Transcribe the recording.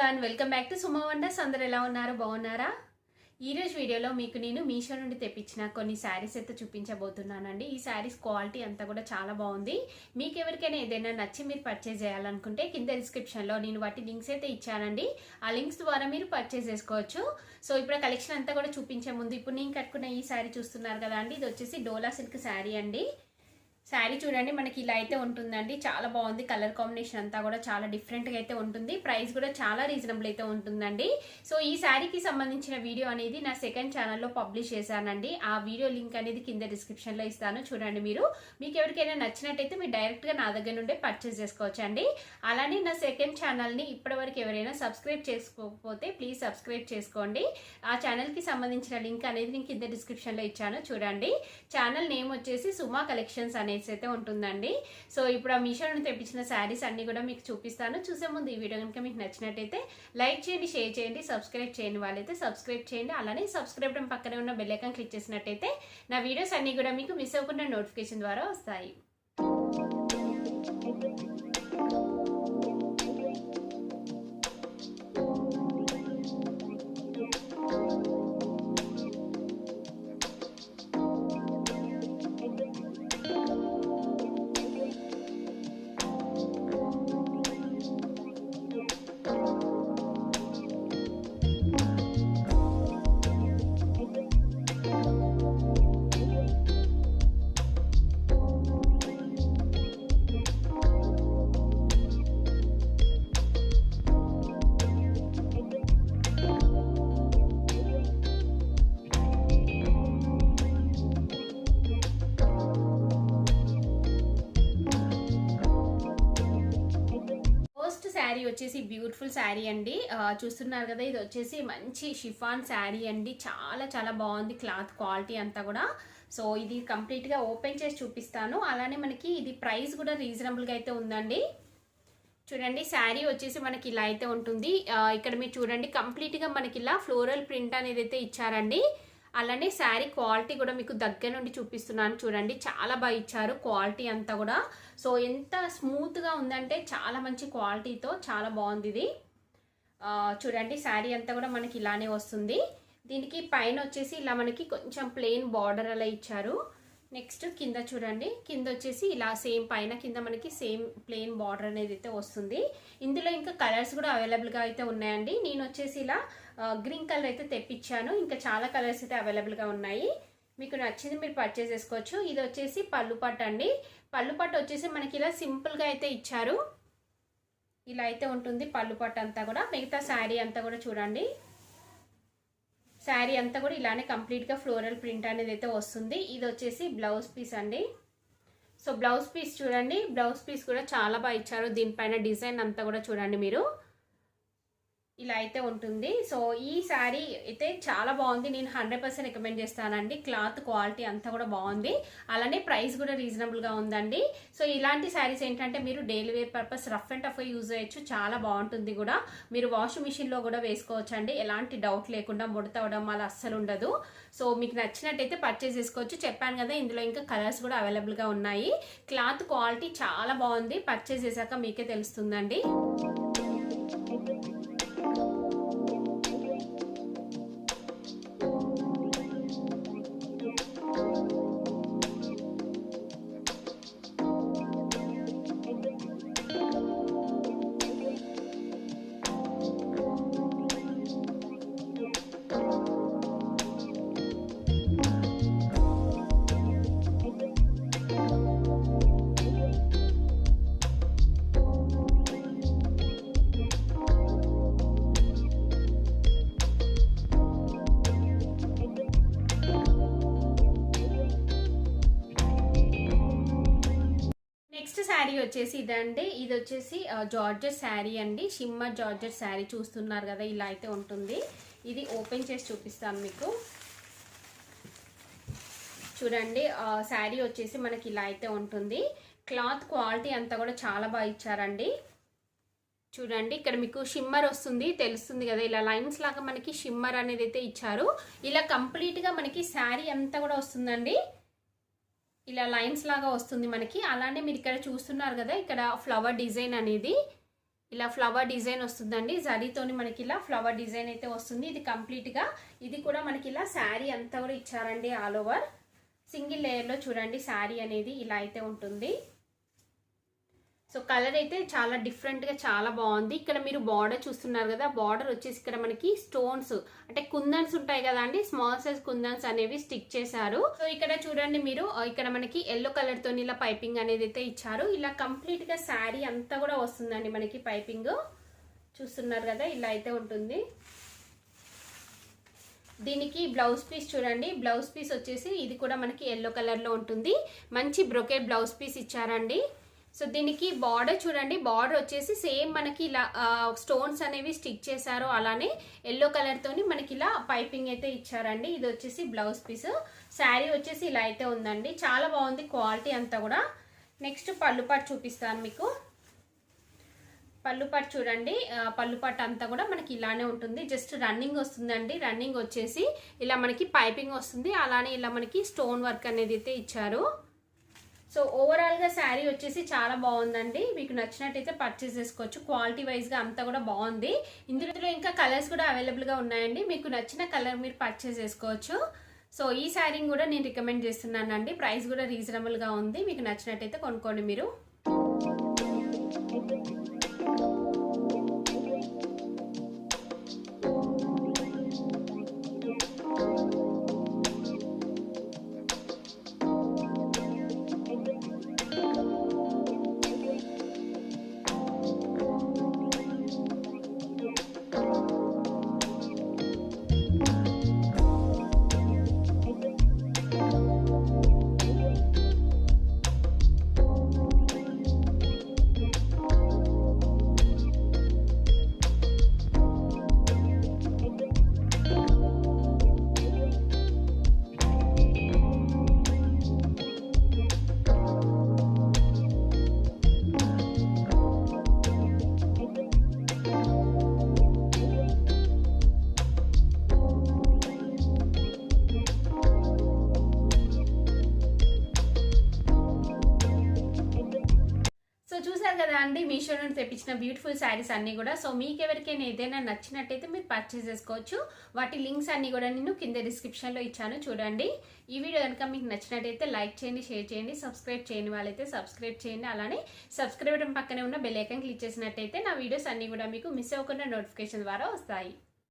Everyone, welcome back to Suma wonders. అందరూ ఎలా ఉన్నారు? బాగున్నారా? ఈరోజు వీడియోలో మీకు నేను మీషో నుండి తెప్పించిన కొన్ని శారీస్ అయితే చూపించబోతున్నానండి. ఈ శారీస్ క్వాలిటీ అంతా కూడా చాలా బాగుంది. మీకు ఎవరికైనా ఏదైనా నచ్చి మీరు పర్చేజ్ చేయాలనుకుంటే కింద డిస్క్రిప్షన్లో నేను వాటి లింక్స్ అయితే ఇచ్చానండి. ఆ లింక్స్ ద్వారా మీరు పర్చేజ్ చేసుకోవచ్చు. సో ఇప్పుడు కలెక్షన్ అంతా కూడా చూపించే ముందు ఇప్పుడు నేను కట్టుకున్న ఈ శారీ చూస్తున్నారు కదా అండి, ఇది వచ్చేసి డోలా సిల్క్ శారీ అండి. శారీ చూడండి, మనకి ఇలా అయితే ఉంటుందండి. చాలా బాగుంది. కలర్ కాంబినేషన్ అంతా కూడా చాలా డిఫరెంట్గా అయితే ఉంటుంది. ప్రైస్ కూడా చాలా రీజనబుల్ అయితే ఉంటుందండి. సో ఈ శారీకి సంబంధించిన వీడియో అనేది నా సెకండ్ ఛానల్లో పబ్లిష్ చేశానండి. ఆ వీడియో లింక్ అనేది కింద డిస్క్రిప్షన్లో ఇస్తాను, చూడండి. మీకు ఎవరికైనా నచ్చినట్టయితే మీరు డైరెక్ట్గా నా దగ్గర నుండే పర్చేస్ చేసుకోవచ్చు అండి. అలానే నా సెకండ్ ఛానల్ని ఇప్పటివరకు ఎవరైనా సబ్స్క్రైబ్ చేసుకోకపోతే ప్లీజ్ సబ్స్క్రైబ్ చేసుకోండి. ఆ ఛానల్కి సంబంధించిన లింక్ అనేది నేను కింద డిస్క్రిప్షన్లో ఇచ్చాను, చూడండి. ఛానల్ నేమ్ వచ్చేసి సుమా కలెక్షన్స్ అనేది అయితే ఉంటుందండి. సో ఇప్పుడు ఆ మీషో నుండి తెప్పించిన శారీస్ అన్ని కూడా మీకు చూపిస్తాను. చూసే ముందు ఈ వీడియో కనుక మీకు నచ్చినట్టయితే లైక్ చేయండి, షేర్ చేయండి, సబ్స్క్రైబ్ చేయని వాళ్ళైతే సబ్స్క్రైబ్ చేయండి. అలానే సబ్స్క్రైబ్ పక్కనే ఉన్న బెల్ ఐకాన్ క్లిక్ చేసినట్టయితే నా వీడియోస్ అన్ని కూడా మీకు మిస్ అవ్వకుండా నోటిఫికేషన్ ద్వారా వస్తాయి. శారీ వచ్చేసి బ్యూటిఫుల్ శారీ అండి. చూస్తున్నారు కదా, ఇది వచ్చేసి మంచి షిఫాన్ శారీ అండి. చాలా చాలా బాగుంది క్లాత్ క్వాలిటీ అంతా కూడా. సో ఇది కంప్లీట్గా ఓపెన్ చేసి చూపిస్తాను. అలానే మనకి ఇది ప్రైస్ కూడా రీజనబుల్గా అయితే ఉందండి. చూడండి, శారీ వచ్చేసి మనకి ఇలా అయితే ఉంటుంది. ఇక్కడ మీరు చూడండి, కంప్లీట్గా మనకి ఇలా ఫ్లోరల్ ప్రింట్ అనేది అయితే ఇచ్చారండి. అలానే శారీ క్వాలిటీ కూడా మీకు దగ్గర నుండి చూపిస్తున్నాను, చూడండి. చాలా బాగా ఇచ్చారు క్వాలిటీ అంతా కూడా. సో ఎంత స్మూత్గా ఉందంటే చాలా మంచి క్వాలిటీతో చాలా బాగుంది ఇది. చూడండి, శారీ అంతా కూడా మనకి ఇలానే వస్తుంది. దీనికి పైన వచ్చేసి ఇలా మనకి కొంచెం ప్లెయిన్ బార్డర్ అలా ఇచ్చారు. నెక్స్ట్ కింద చూడండి, కింద వచ్చేసి ఇలా సేమ్ పైన కింద మనకి సేమ్ ప్లెయిన్ బార్డర్ అనేది అయితే వస్తుంది. ఇందులో ఇంకా కలర్స్ కూడా అవైలబుల్గా అయితే ఉన్నాయండి. నేను వచ్చేసి ఇలా గ్రీన్ కలర్ అయితే తెప్పించాను. ఇంకా చాలా కలర్స్ అయితే అవైలబుల్గా ఉన్నాయి. మీకు నచ్చింది మీరు పర్చేస్ చేసుకోవచ్చు. ఇది వచ్చేసి పళ్ళు పట్టు అండి. పళ్ళు పట్టు వచ్చేసి మనకి ఇలా సింపుల్గా అయితే ఇచ్చారు. ఇలా అయితే ఉంటుంది పళ్ళు పట్టు అంతా కూడా. మిగతా శారీ అంతా కూడా చూడండి, శారీ అంతా కూడా ఇలానే కంప్లీట్గా ఫ్లోరల్ ప్రింట్ అనేది అయితే వస్తుంది. ఇది వచ్చేసి బ్లౌజ్ పీస్ అండి. సో బ్లౌజ్ పీస్ చూడండి, బ్లౌజ్ పీస్ కూడా చాలా బాగా ఇచ్చారు. దీనిపైన డిజైన్ అంతా కూడా చూడండి మీరు, ఇలా అయితే ఉంటుంది. సో ఈ శారీ అయితే చాలా బాగుంది. నేను 100% రికమెండ్ చేస్తానండి. క్లాత్ క్వాలిటీ అంతా కూడా బాగుంది. అలానే ప్రైస్ కూడా రీజనబుల్గా ఉందండి. సో ఇలాంటి శారీస్ ఏంటంటే మీరు daily wear purpose rough and tough use చేయొచ్చు. చాలా బాగుంటుంది కూడా. మీరు వాషింగ్ మిషన్లో కూడా వేసుకోవచ్చు అండి. ఎలాంటి డౌట్ లేకుండా ముడత అవడం అలా అస్సలు ఉండదు. సో మీకు నచ్చినట్టయితే పర్చేస్ చేసుకోవచ్చు. చెప్పాను కదా, ఇందులో ఇంకా కలర్స్ కూడా అవైలబుల్గా ఉన్నాయి. క్లాత్ క్వాలిటీ చాలా బాగుంది. పర్చేస్ చేశాక మీకే తెలుస్తుందండి. శారీ వచ్చేసి ఇదండి. ఇది వచ్చేసి జార్జెట్ శారీ అండి. షిమ్మర్ జార్జెట్ శారీ చూస్తున్నారు కదా, ఇలా అయితే ఉంటుంది. ఇది ఓపెన్ చేసి చూపిస్తాను మీకు, చూడండి. శారీ వచ్చేసి మనకి ఇలా అయితే ఉంటుంది. క్లాత్ క్వాలిటీ అంతా కూడా చాలా బాగా ఇచ్చారండి. చూడండి, ఇక్కడ మీకు షిమ్మర్ వస్తుంది, తెలుస్తుంది కదా, ఇలా లైన్స్ లాగా మనకి షిమ్మర్ అనేది అయితే ఇచ్చారు. ఇలా కంప్లీట్గా మనకి శారీ అంతా కూడా వస్తుందండి. ఇలా లైన్స్ లాగా వస్తుంది మనకి. అలానే మీరు ఇక్కడ చూస్తున్నారు కదా, ఇక్కడ ఫ్లవర్ డిజైన్ అనేది ఇలా ఫ్లవర్ డిజైన్ వస్తుందండి, జరీతోని మనకి ఇలా ఫ్లవర్ డిజైన్ అయితే వస్తుంది. ఇది కంప్లీట్గా ఇది కూడా మనకి ఇలా శారీ అంతా కూడా ఇచ్చారండి. ఆల్ ఓవర్ సింగిల్ లేయర్లో చూడండి శారీ అనేది ఇలా అయితే ఉంటుంది. సో కలర్ అయితే చాలా డిఫరెంట్గా చాలా బాగుంది. ఇక్కడ మీరు బార్డర్ చూస్తున్నారు కదా, బార్డర్ వచ్చేసి ఇక్కడ మనకి స్టోన్స్ అంటే కుందన్స్ ఉంటాయి కదా అండి, స్మాల్ సైజ్ కుందన్స్ అనేవి స్టిక్ చేశారు. సో ఇక్కడ చూడండి మీరు, ఇక్కడ మనకి ఎల్లో కలర్ తోని ఇలా పైపింగ్ అనేది అయితే ఇచ్చారు. ఇలా కంప్లీట్ గా శారీ అంతా కూడా వస్తుందండి మనకి పైపింగ్. చూస్తున్నారు కదా, ఇలా అయితే ఉంటుంది. దీనికి బ్లౌజ్ పీస్ చూడండి, బ్లౌజ్ పీస్ వచ్చేసి ఇది కూడా మనకి ఎల్లో కలర్ లో ఉంటుంది. మంచి బ్రొకెట్ బ్లౌజ్ పీస్ ఇచ్చారండి. సో దీనికి బార్డర్ చూడండి, బార్డర్ వచ్చేసి సేమ్ మనకి ఇలా స్టోన్స్ అనేవి స్టిక్ చేశారు. అలానే ఎల్లో కలర్ తోని మనకి ఇలా పైపింగ్ అయితే ఇచ్చారండి. ఇది వచ్చేసి బ్లౌజ్ పీస్. శారీ వచ్చేసి ఇలా అయితే ఉందండి, చాలా బాగుంది క్వాలిటీ అంతా కూడా. నెక్స్ట్ పళ్ళు పాటు చూపిస్తాను మీకు. పళ్ళు పాటు చూడండి, పళ్ళు పాటు అంతా కూడా మనకి ఇలానే ఉంటుంది. జస్ట్ రన్నింగ్ వస్తుందండి. రన్నింగ్ వచ్చేసి ఇలా మనకి పైపింగ్ వస్తుంది. అలానే ఇలా మనకి స్టోన్ వర్క్ అనేది అయితే ఇచ్చారు. సో ఓవరాల్గా శారీ వచ్చేసి చాలా బాగుందండి. మీకు నచ్చినట్టయితే పర్చేస్ చేసుకోవచ్చు. క్వాలిటీ వైజ్గా అంతా కూడా బాగుంది. ఇందులో ఇంకా కలర్స్ కూడా అవైలబుల్గా ఉన్నాయండి. మీకు నచ్చిన కలర్ మీరు పర్చేస్ చేసుకోవచ్చు. సో ఈ శారీని కూడా నేను రికమెండ్ చేస్తున్నానండి. ప్రైస్ కూడా రీజనబుల్గా ఉంది. మీకు నచ్చినట్టయితే కొనుక్కోండి మీరు. సో చూసారు కదా అండి, మీషో నుండి తెప్పించిన బ్యూటిఫుల్ శారీస్ అన్ని కూడా. సో మీకు ఎవరికైనా ఏదైనా నచ్చినట్టయితే మీరు పర్చేస్ చేసుకోవచ్చు. వాటి లింక్స్ అన్ని కూడా నేను కింద డిస్క్రిప్షన్లో ఇచ్చాను, చూడండి. ఈ వీడియో కనుక మీకు నచ్చినట్టయితే లైక్ చేయండి, షేర్ చేయండి, సబ్స్క్రైబ్ చేయని వాళ్ళైతే సబ్స్క్రైబ్ చేయండి. అలానే సబ్స్క్రైబ్ పక్కనే ఉన్న బెల్ ఐకాన్ క్లిక్ చేసినట్టయితే నా వీడియోస్ అన్ని కూడా మీకు మిస్ అవ్వకుండా నోటిఫికేషన్ ద్వారా వస్తాయి.